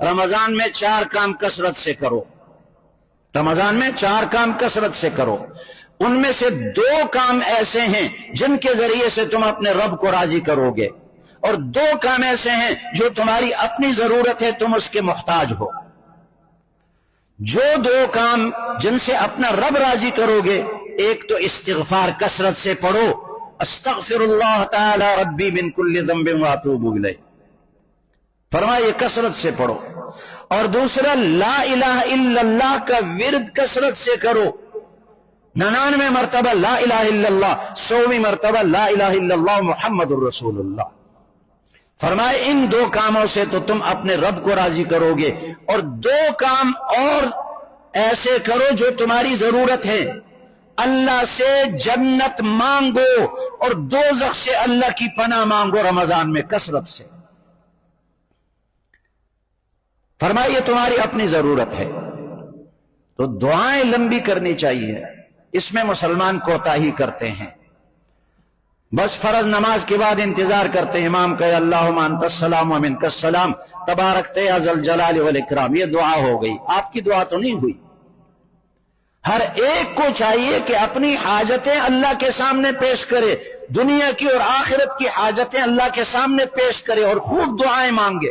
رمضان میں 4 کام کثرت سے کرو، رمضان میں 4 کام کثرت سے کرو، ان میں سے 2 کام ایسے ہیں جن کے ذریعے سے تم اپنے رب کو راضی کرو گے، اور 2 کام ایسے ہیں جو تمہاری اپنی ضرورت ہے، تم اس کے محتاج ہو۔ جو 2 کام جن سے اپنا رب راضی کرو گے، ایک تو استغفار کثرت سے پڑھو، استغفر اللہ تعالی ربی من کل ذنب واتوب الیہ، فرمائے کثرت سے پڑھو۔ اور دوسرا لا الہ الا اللہ کا ورد کثرت سے کرو، 99 مرتبہ لا الہ الا اللہ، 100ویں مرتبہ لا الہ الا اللہ محمد الرسول اللہ۔ فرمائے ان 2 کاموں سے تو تم اپنے رب کو راضی کرو گے، اور 2 کام اور ایسے کرو جو تمہاری ضرورت ہے۔ اللہ سے جنت مانگو اور دوزخ سے اللہ کی پناہ مانگو رمضان میں کثرت سے۔ فرمائیے تمہاری اپنی ضرورت ہے تو دعائیں لمبی کرنی چاہیے، اس میں مسلمان کوتاہی کرتے ہیں، بس فرض نماز کے بعد انتظار کرتے ہیں امام کہ اللہم انت السلام و منک السلام تبارکت یا ذا الجلال والاکرام، یہ دعا ہو گئی۔ آپ کی دعا تو نہیں ہوئی۔ ہر ایک کو چاہیے کہ اپنی حاجتیں اللہ کے سامنے پیش کرے، دنیا کی اور آخرت کی حاجتیں اللہ کے سامنے پیش کرے اور خوب دعائیں مانگے۔